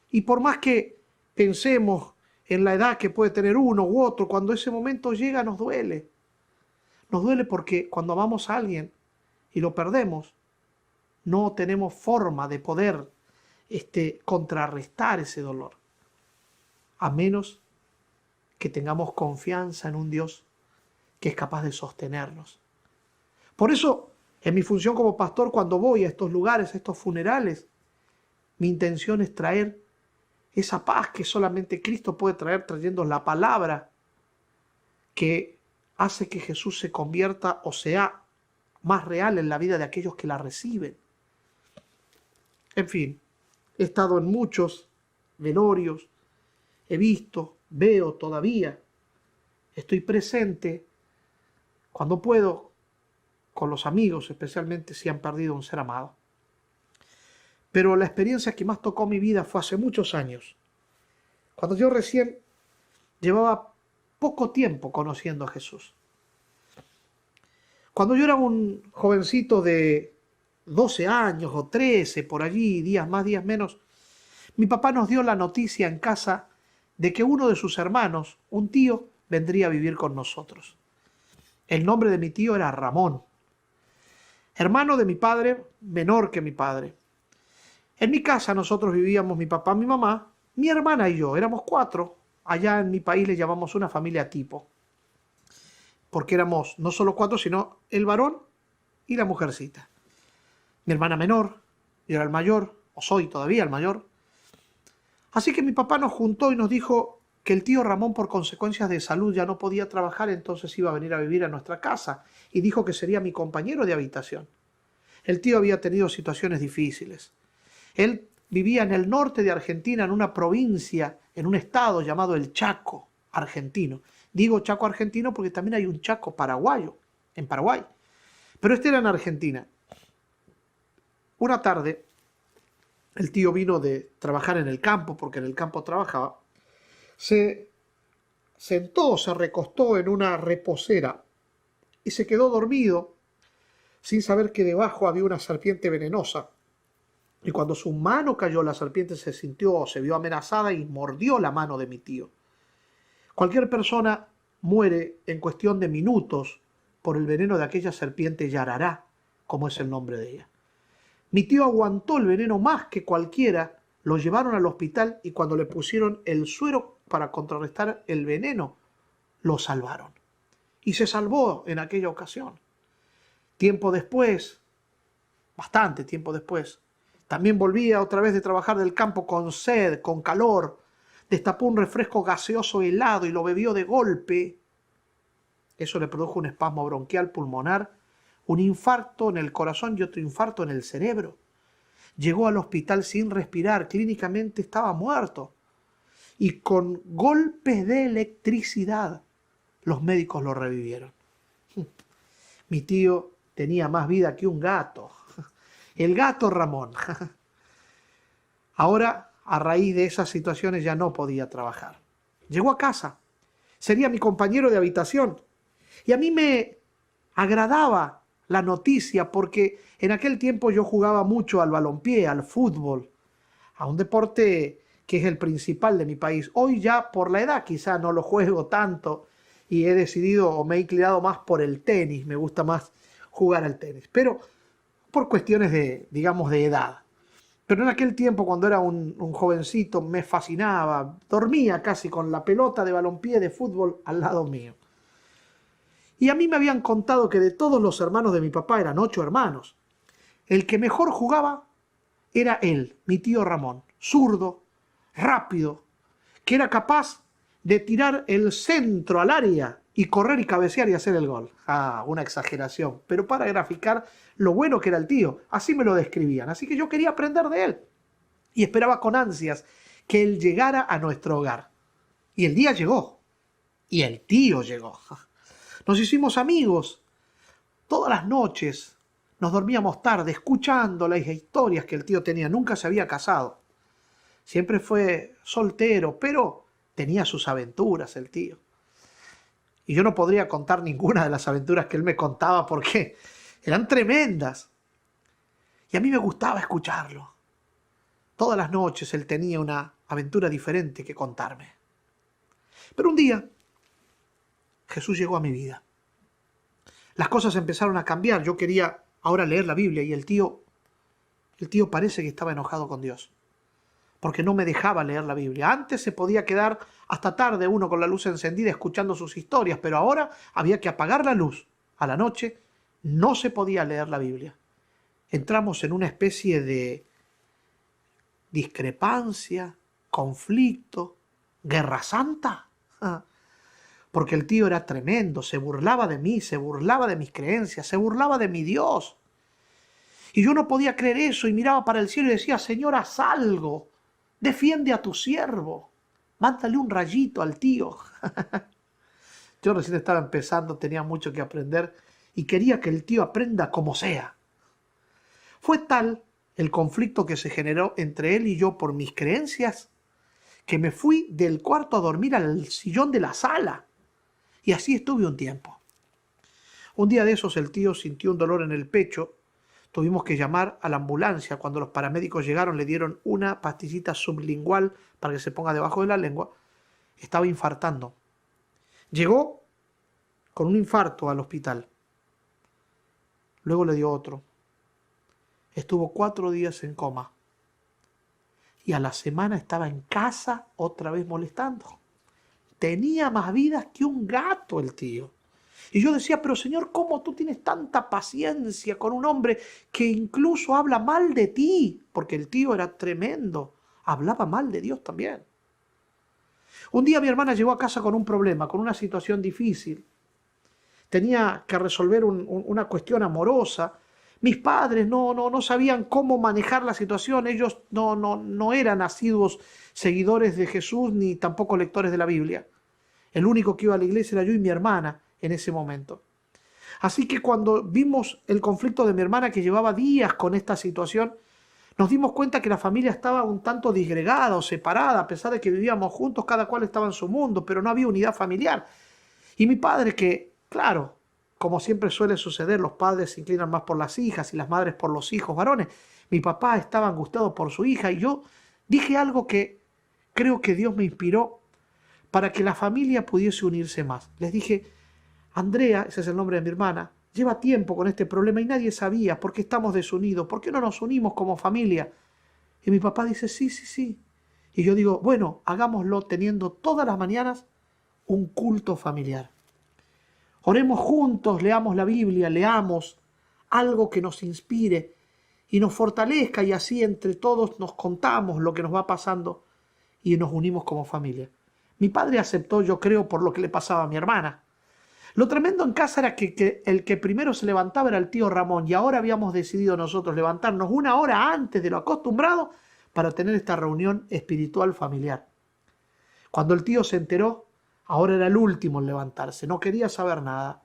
Y por más que pensemos en la edad que puede tener uno u otro, cuando ese momento llega nos duele. Nos duele porque cuando amamos a alguien y lo perdemos, no tenemos forma de poder contrarrestar ese dolor, a menos que tengamos confianza en un Dios que es capaz de sostenernos. Por eso, en mi función como pastor, cuando voy a estos lugares, a estos funerales, mi intención es traer esa paz que solamente Cristo puede traer, trayendo la palabra que hace que Jesús se convierta o sea más real en la vida de aquellos que la reciben. En fin, he estado en muchos velorios, he visto, veo todavía, estoy presente cuando puedo con los amigos, especialmente si han perdido un ser amado. Pero la experiencia que más tocó mi vida fue hace muchos años, cuando yo recién llevaba poco tiempo conociendo a Jesús. Cuando yo era un jovencito de 12 años o 13, por allí, días más, días menos, mi papá nos dio la noticia en casa de que uno de sus hermanos, un tío, vendría a vivir con nosotros. El nombre de mi tío era Ramón, hermano de mi padre, menor que mi padre. En mi casa nosotros vivíamos mi papá, mi mamá, mi hermana y yo, éramos 4. Allá en mi país le llamamos una familia tipo, porque éramos no solo 4, sino el varón y la mujercita. Mi hermana menor, yo era el mayor, o soy todavía el mayor. Así que mi papá nos juntó y nos dijo que el tío Ramón, por consecuencias de salud, ya no podía trabajar, entonces iba a venir a vivir a nuestra casa, y dijo que sería mi compañero de habitación. El tío había tenido situaciones difíciles. Él vivía en el norte de Argentina, en una provincia, en un estado llamado el Chaco argentino. Digo Chaco argentino porque también hay un Chaco paraguayo, en Paraguay. Pero este era en Argentina. Una tarde, el tío vino de trabajar en el campo, porque en el campo trabajaba, se sentó, se recostó en una reposera y se quedó dormido sin saber que debajo había una serpiente venenosa. Y cuando su mano cayó, la serpiente se vio amenazada y mordió la mano de mi tío. Cualquier persona muere en cuestión de minutos por el veneno de aquella serpiente yarará, como es el nombre de ella. Mi tío aguantó el veneno más que cualquiera, lo llevaron al hospital y cuando le pusieron el suero para contrarrestar el veneno, lo salvaron. Y se salvó en aquella ocasión. Tiempo después, bastante tiempo después, también volvía otra vez de trabajar del campo con sed, con calor, destapó un refresco gaseoso helado y lo bebió de golpe. Eso le produjo un espasmo bronquial pulmonar, un infarto en el corazón y otro infarto en el cerebro. Llegó al hospital sin respirar, clínicamente estaba muerto. Y con golpes de electricidad, los médicos lo revivieron. Mi tío tenía más vida que un gato. El gato Ramón. Ahora, a raíz de esas situaciones, ya no podía trabajar. llegó a casa, sería mi compañero de habitación. Y a mí me agradaba la noticia porque en aquel tiempo yo jugaba mucho al balompié, al fútbol, a un deporte que es el principal de mi país. Hoy ya por la edad quizá no lo juego tanto y he decidido o me he inclinado más por el tenis, me gusta más jugar al tenis, pero por cuestiones de, digamos, de edad. Pero en aquel tiempo, cuando era un jovencito, me fascinaba, dormía casi con la pelota de balompié de fútbol al lado mío. Y a mí me habían contado que de todos los hermanos de mi papá, eran 8 hermanos, el que mejor jugaba era él, mi tío Ramón, zurdo, rápido, que era capaz de tirar el centro al área y correr y cabecear y hacer el gol. Ah, una exageración, pero para graficar lo bueno que era el tío, así me lo describían. Así que yo quería aprender de él y esperaba con ansias que él llegara a nuestro hogar. Y el día llegó, y el tío llegó. Nos hicimos amigos. Todas las noches nos dormíamos tarde escuchando las historias que el tío tenía. Nunca se había casado. Siempre fue soltero, pero tenía sus aventuras el tío. Y yo no podría contar ninguna de las aventuras que él me contaba porque eran tremendas. Y a mí me gustaba escucharlo. Todas las noches él tenía una aventura diferente que contarme. Pero un día Jesús llegó a mi vida. Las cosas empezaron a cambiar. Yo quería ahora leer la Biblia y el tío parece que estaba enojado con Dios, porque no me dejaba leer la Biblia. Antes se podía quedar hasta tarde uno con la luz encendida escuchando sus historias, pero ahora había que apagar la luz. A la noche no se podía leer la Biblia. Entramos en una especie de discrepancia, conflicto, guerra santa. Porque el tío era tremendo, se burlaba de mí, se burlaba de mis creencias, se burlaba de mi Dios. Y yo no podía creer eso y miraba para el cielo y decía, Señor, haz algo, defiende a tu siervo, mándale un rayito al tío. Yo recién estaba empezando, tenía mucho que aprender y quería que el tío aprenda como sea. Fue tal el conflicto que se generó entre él y yo por mis creencias que me fui del cuarto a dormir al sillón de la sala. Y así estuve un tiempo. Un día de esos el tío sintió un dolor en el pecho. Tuvimos que llamar a la ambulancia. Cuando los paramédicos llegaron le dieron una pastillita sublingual para que se ponga debajo de la lengua. Estaba infartando. Llegó con un infarto al hospital. Luego le dio otro. Estuvo 4 días en coma. Y a la semana estaba en casa otra vez molestando. Tenía más vidas que un gato el tío. Y yo decía, pero Señor, ¿cómo tú tienes tanta paciencia con un hombre que incluso habla mal de ti? Porque el tío era tremendo, hablaba mal de Dios también. Un día mi hermana llegó a casa con un problema, con una situación difícil. Tenía que resolver una cuestión amorosa. Mis padres no sabían cómo manejar la situación. Ellos no eran asiduos seguidores de Jesús ni tampoco lectores de la Biblia. El único que iba a la iglesia era yo y mi hermana en ese momento. Así que cuando vimos el conflicto de mi hermana, que llevaba días con esta situación, nos dimos cuenta que la familia estaba un tanto disgregada o separada, a pesar de que vivíamos juntos, cada cual estaba en su mundo, pero no había unidad familiar. Y mi padre, que, claro, como siempre suele suceder, los padres se inclinan más por las hijas y las madres por los hijos varones. Mi papá estaba angustiado por su hija y yo dije algo que creo que Dios me inspiró para que la familia pudiese unirse más. Les dije, Andrea, ese es el nombre de mi hermana, lleva tiempo con este problema y nadie sabía por qué estamos desunidos, por qué no nos unimos como familia. Y mi papá dice, sí, sí, sí. Y yo digo, bueno, hagámoslo teniendo todas las mañanas un culto familiar. Oremos juntos, leamos la Biblia, leamos algo que nos inspire y nos fortalezca y así entre todos nos contamos lo que nos va pasando y nos unimos como familia. Mi padre aceptó, yo creo, por lo que le pasaba a mi hermana. Lo tremendo en casa era que el que primero se levantaba era el tío Ramón y ahora habíamos decidido nosotros levantarnos 1 hora antes de lo acostumbrado para tener esta reunión espiritual familiar. Cuando el tío se enteró, ahora era el último en levantarse, no quería saber nada.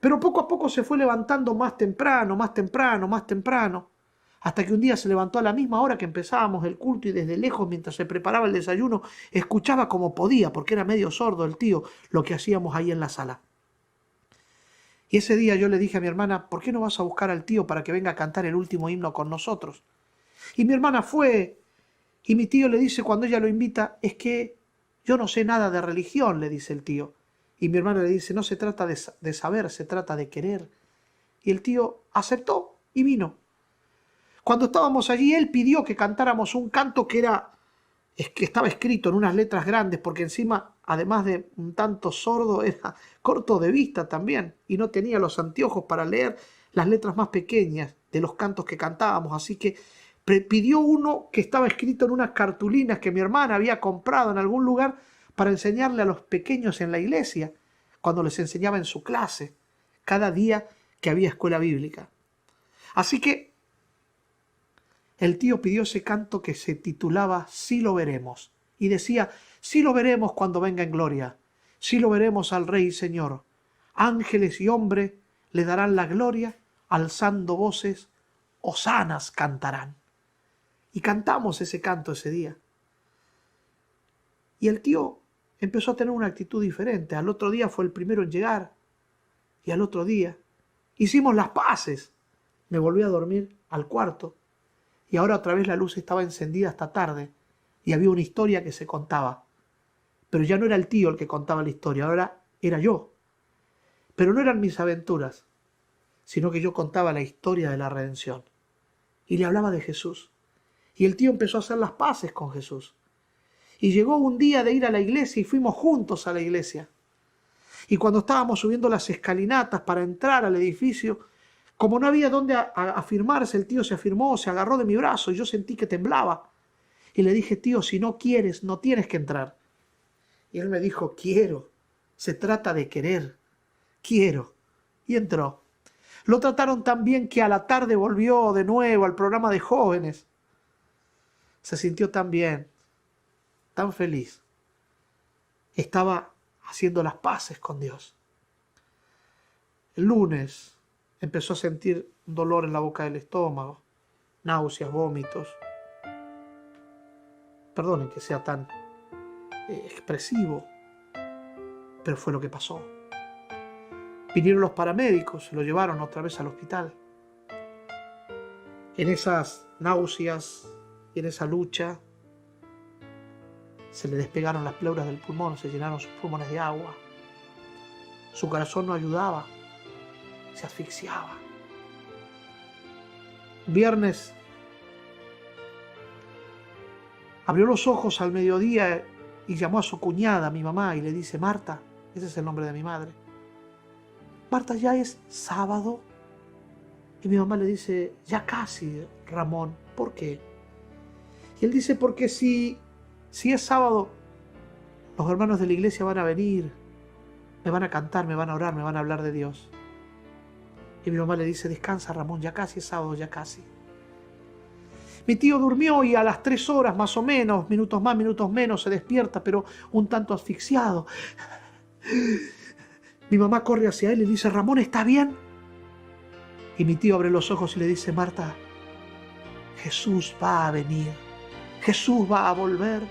Pero poco a poco se fue levantando más temprano, más temprano, más temprano, Hasta que un día se levantó a la misma hora que empezábamos el culto y desde lejos, mientras se preparaba el desayuno, escuchaba como podía, porque era medio sordo el tío, lo que hacíamos ahí en la sala. Y ese día yo le dije a mi hermana, ¿por qué no vas a buscar al tío para que venga a cantar el último himno con nosotros? Y mi hermana fue, y mi tío le dice cuando ella lo invita, es que yo no sé nada de religión, le dice el tío. Y mi hermana le dice, no se trata de saber, se trata de querer. Y el tío aceptó y vino. Cuando estábamos allí, él pidió que cantáramos un canto que estaba escrito en unas letras grandes, porque encima, además de un tanto sordo, era corto de vista también, y no tenía los anteojos para leer las letras más pequeñas de los cantos que cantábamos, así que pidió uno que estaba escrito en unas cartulinas que mi hermana había comprado en algún lugar para enseñarle a los pequeños en la iglesia, cuando les enseñaba en su clase, cada día que había escuela bíblica. Así que el tío pidió ese canto que se titulaba Sí lo veremos, y decía, sí lo veremos cuando venga en gloria, sí lo veremos al Rey y Señor. Ángeles y hombres le darán la gloria, alzando voces, hosanas cantarán. Y cantamos ese canto ese día. Y el tío empezó a tener una actitud diferente. Al otro día fue el primero en llegar, y al otro día hicimos las paces. Me volví a dormir al cuarto, y ahora otra vez la luz estaba encendida hasta tarde, y había una historia que se contaba. Pero ya no era el tío el que contaba la historia, ahora era yo. Pero no eran mis aventuras, sino que yo contaba la historia de la redención. Y le hablaba de Jesús. Y el tío empezó a hacer las paces con Jesús. Y llegó un día de ir a la iglesia y fuimos juntos a la iglesia. Y cuando estábamos subiendo las escalinatas para entrar al edificio, como no había dónde afirmarse, el tío se afirmó, se agarró de mi brazo y yo sentí que temblaba. Y le dije, tío, si no quieres, no tienes que entrar. Y él me dijo, quiero, se trata de querer, quiero. Y entró. Lo trataron tan bien que a la tarde volvió de nuevo al programa de jóvenes. Se sintió tan bien, tan feliz. Estaba haciendo las paces con Dios. El lunes empezó a sentir un dolor en la boca del estómago, náuseas, vómitos. Perdonen que sea tan expresivo, pero fue lo que pasó. Vinieron los paramédicos, se lo llevaron otra vez al hospital. En esas náuseas y en esa lucha se le despegaron las pleuras del pulmón, se llenaron sus pulmones de agua. Su corazón no ayudaba, se asfixiaba. Viernes abrió los ojos al mediodía y llamó a su cuñada, a mi mamá, y le dice, Marta, ese es el nombre de mi madre. Marta, ya es sábado. Y mi mamá le dice, ya casi, Ramón. ¿Por qué? Y él dice, porque si es sábado, los hermanos de la iglesia van a venir, me van a cantar, me van a orar, me van a hablar de Dios. Y mi mamá le dice, descansa, Ramón, ya casi es sábado, ya casi. Mi tío durmió y a las 3 horas más o menos, minutos más, minutos menos, se despierta, pero un tanto asfixiado. Mi mamá corre hacia él y le dice, Ramón, ¿está bien? Y mi tío abre los ojos y le dice, Marta, Jesús va a venir, Jesús va a volver.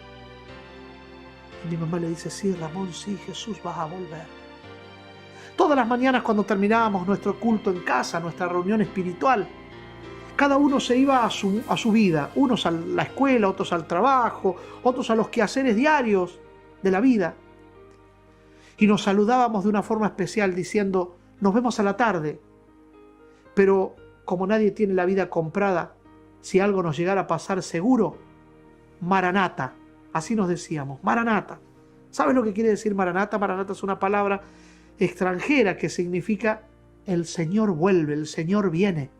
Y mi mamá le dice, sí, Ramón, sí, Jesús va a volver. Todas las mañanas cuando terminábamos nuestro culto en casa, nuestra reunión espiritual, cada uno se iba a su vida, unos a la escuela, otros al trabajo, otros a los quehaceres diarios de la vida. Y nos saludábamos de una forma especial diciendo, nos vemos a la tarde. Pero como nadie tiene la vida comprada, si algo nos llegara a pasar seguro, Maranata, así nos decíamos, Maranata. ¿Sabes lo que quiere decir Maranata? Maranata es una palabra extranjera que significa el Señor vuelve, el Señor viene.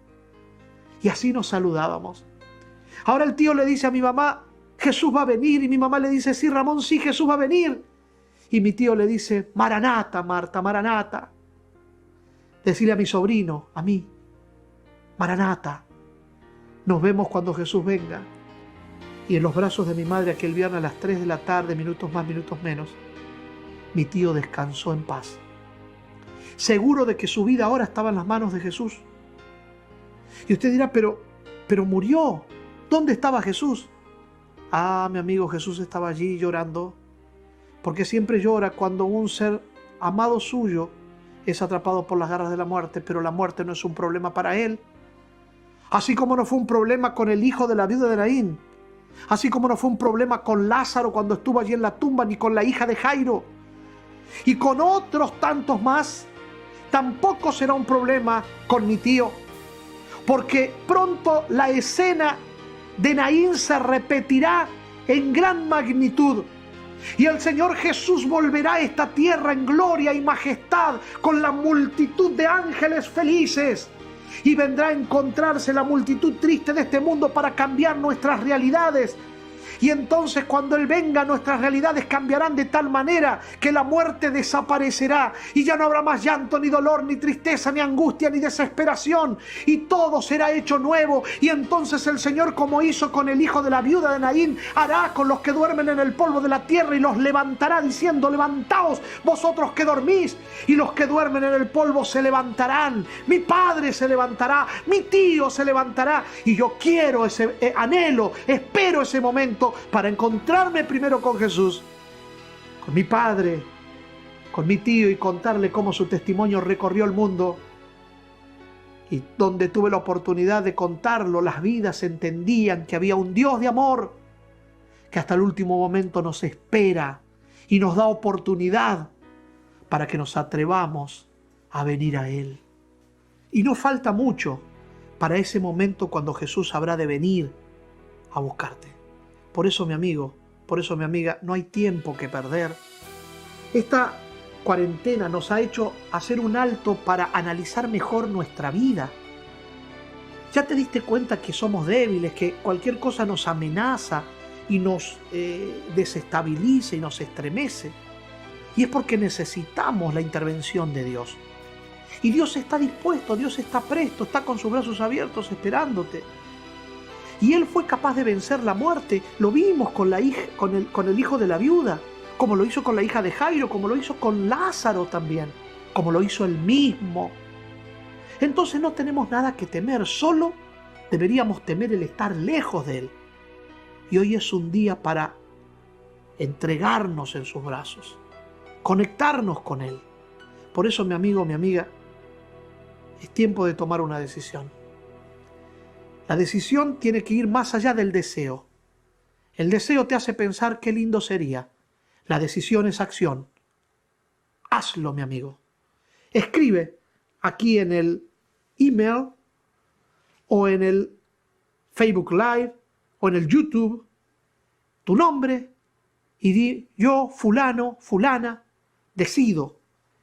Y así nos saludábamos. Ahora el tío le dice a mi mamá, Jesús va a venir. Y mi mamá le dice, sí, Ramón, sí, Jesús va a venir. Y mi tío le dice, Maranata, Marta, Maranata. Decirle a mi sobrino, a mí, Maranata, nos vemos cuando Jesús venga. Y en los brazos de mi madre aquel viernes a las 3 de la tarde, minutos más, minutos menos, mi tío descansó en paz. Seguro de que su vida ahora estaba en las manos de Jesús. Y usted dirá, pero pero murió. ¿Dónde estaba Jesús? Ah, mi amigo, Jesús estaba allí llorando, porque siempre llora cuando un ser amado suyo es atrapado por las garras de la muerte, pero la muerte no es un problema para él. Así como no fue un problema con el hijo de la viuda de Naín, así como no fue un problema con Lázaro cuando estuvo allí en la tumba, ni con la hija de Jairo, y con otros tantos más, tampoco será un problema con mi tío, porque pronto la escena de Naín se repetirá en gran magnitud. Y el Señor Jesús volverá a esta tierra en gloria y majestad con la multitud de ángeles felices. Y vendrá a encontrarse la multitud triste de este mundo para cambiar nuestras realidades. Y entonces cuando Él venga, nuestras realidades cambiarán de tal manera que la muerte desaparecerá y ya no habrá más llanto, ni dolor, ni tristeza, ni angustia, ni desesperación, y todo será hecho nuevo. Y entonces el Señor, como hizo con el hijo de la viuda de Naín, hará con los que duermen en el polvo de la tierra y los levantará diciendo: levantaos vosotros que dormís, y los que duermen en el polvo se levantarán. Mi padre se levantará, mi tío se levantará, y yo quiero anhelo, espero ese momento para encontrarme primero con Jesús, con mi padre, con mi tío, y contarle cómo su testimonio recorrió el mundo, y donde tuve la oportunidad de contarlo, las vidas entendían que había un Dios de amor que hasta el último momento nos espera y nos da oportunidad para que nos atrevamos a venir a Él. Y no falta mucho para ese momento cuando Jesús habrá de venir a buscarte. Por eso, mi amigo, por eso, mi amiga, no hay tiempo que perder. Esta cuarentena nos ha hecho hacer un alto para analizar mejor nuestra vida. Ya te diste cuenta que somos débiles, que cualquier cosa nos amenaza y nos desestabiliza y nos estremece. Y es porque necesitamos la intervención de Dios. Y Dios está dispuesto, Dios está presto, está con sus brazos abiertos esperándote. Y Él fue capaz de vencer la muerte. Lo vimos con el hijo de la viuda, como lo hizo con la hija de Jairo, como lo hizo con Lázaro también, como lo hizo Él mismo. Entonces no tenemos nada que temer, solo deberíamos temer el estar lejos de Él. Y hoy es un día para entregarnos en sus brazos, conectarnos con Él. Por eso, mi amigo, mi amiga, es tiempo de tomar una decisión. La decisión tiene que ir más allá del deseo. El deseo te hace pensar qué lindo sería. La decisión es acción. Hazlo, mi amigo. Escribe aquí en el email o en el Facebook Live o en el YouTube tu nombre y di: yo, fulano, fulana, decido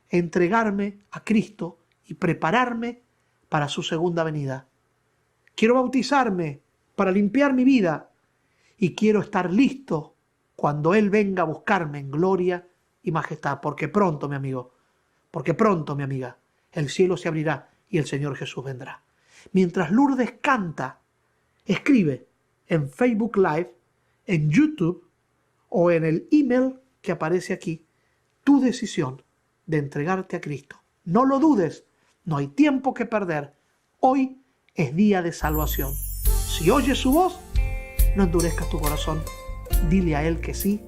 entregarme a Cristo y prepararme para su segunda venida. Quiero bautizarme para limpiar mi vida y quiero estar listo cuando Él venga a buscarme en gloria y majestad. Porque pronto, mi amigo, porque pronto, mi amiga, el cielo se abrirá y el Señor Jesús vendrá. Mientras Lourdes canta, escribe en Facebook Live, en YouTube o en el email que aparece aquí tu decisión de entregarte a Cristo. No lo dudes, no hay tiempo que perder. Hoy es día de salvación. Si oyes su voz, no endurezcas tu corazón. Dile a Él que sí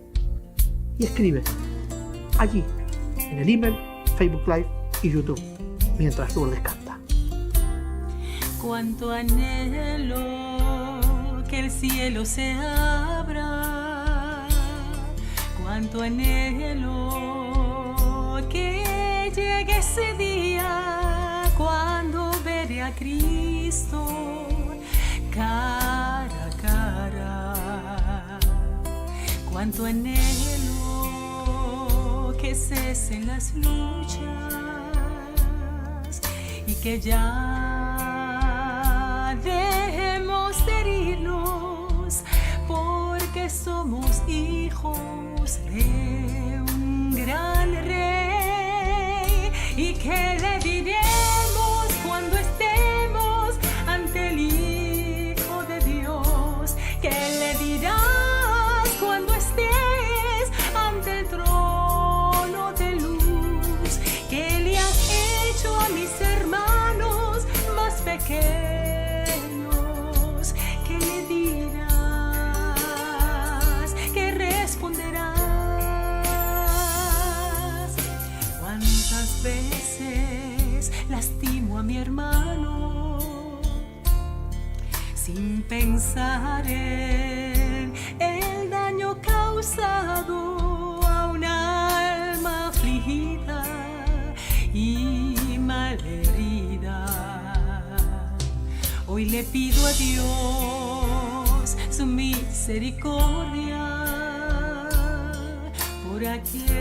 y escribe allí, en el email, Facebook Live y YouTube, mientras Lourdes canta. Cuánto anhelo que el cielo se abra, cuánto anhelo que llegue ese día cuando veré a Cristo cara a cara. Cuánto anhelo que cesen las luchas y que ya dejemos de herirnos, porque somos hijos de un gran rey. Y que le diremos cuando estemos ante el Hijo de Dios, que le dirás cuando estés ante el trono de luz, que le has hecho a mis hermanos más pequeños reparen el daño causado a una alma afligida y malherida. Hoy le pido a Dios su misericordia por aquellos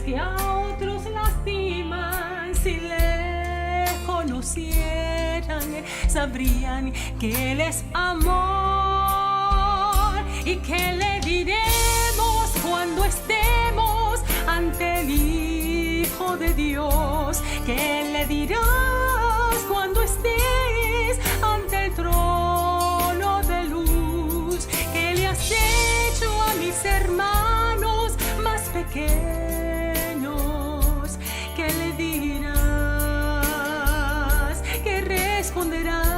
que a otros lastiman. Si le conocieran, sabrían que Él es amor. ¿Y qué le diremos cuando estemos ante el Hijo de Dios? ¿Qué le dirás cuando estés ante el trono de luz? ¿Qué le has hecho a mis hermanos más pequeños? ¿Qué le dirás? ¿Qué responderás?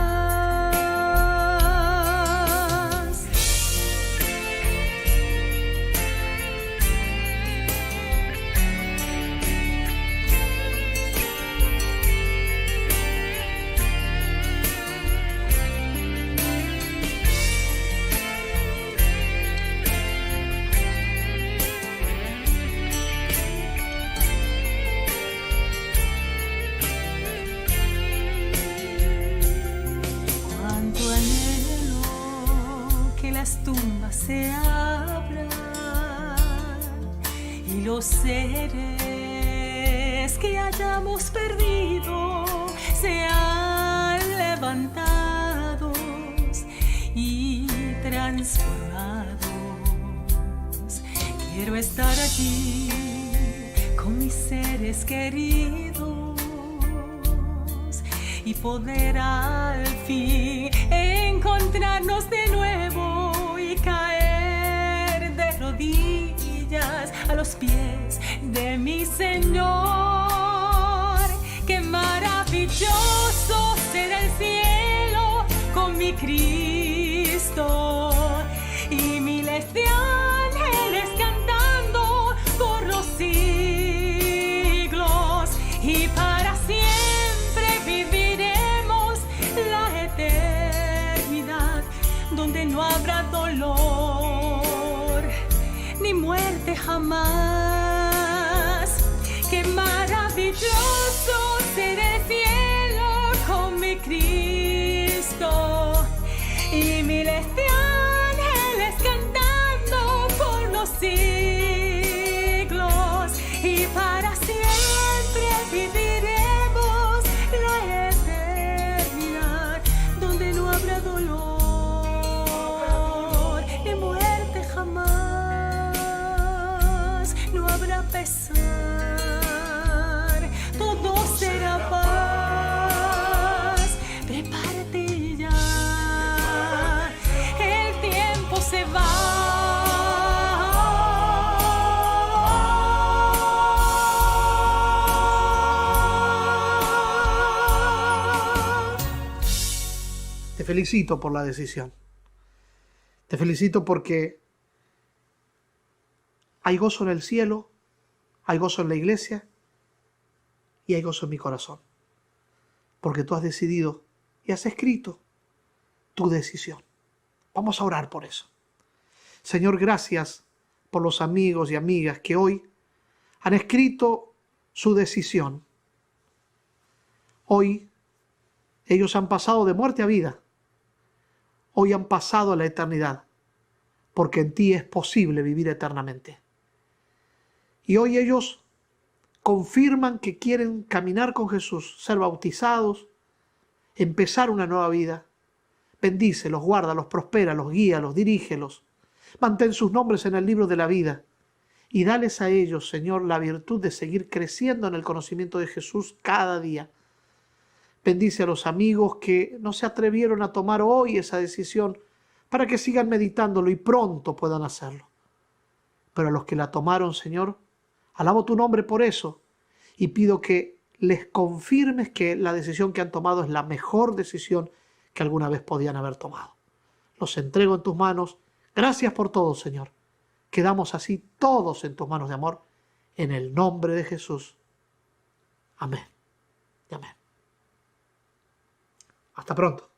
Las tumbas se abran y los seres que hayamos perdido sean levantados y transformados. Quiero estar allí con mis seres queridos y poder al fin encontrarnos de nuevo y caer de rodillas a los pies de mi Señor. Qué maravilloso será el cielo con mi Cristo y miles de ángeles cantando por los siglos, y para siempre viviremos la eternidad donde no habrá dolor ni muerte jamás. Qué maravilloso será el cielo con mi Cristo y miles de ángeles cantando por los siglos, y para siempre viviremos la eternidad donde no habrá dolor ni muerte jamás, no habrá pesar, todo será paz. Prepárate ya, el tiempo se va. Te felicito por la decisión. Te felicito porque hay gozo en el cielo, hay gozo en la iglesia y hay gozo en mi corazón. Porque tú has decidido y has escrito tu decisión. Vamos a orar por eso. Señor, gracias por los amigos y amigas que hoy han escrito su decisión. Hoy ellos han pasado de muerte a vida. Hoy han pasado a la eternidad, porque en ti es posible vivir eternamente. Y hoy ellos confirman que quieren caminar con Jesús, ser bautizados, empezar una nueva vida. Bendícelos, guárdalos, prospéralos, guíalos, dirígelos. Mantén sus nombres en el libro de la vida y dales a ellos, Señor, la virtud de seguir creciendo en el conocimiento de Jesús cada día. Bendice a los amigos que no se atrevieron a tomar hoy esa decisión para que sigan meditándolo y pronto puedan hacerlo. Pero a los que la tomaron, Señor, alabo tu nombre por eso y pido que les confirmes que la decisión que han tomado es la mejor decisión que alguna vez podían haber tomado. Los entrego en tus manos. Gracias por todo, Señor. Quedamos así todos en tus manos de amor, en el nombre de Jesús. Amén y amén. Hasta pronto.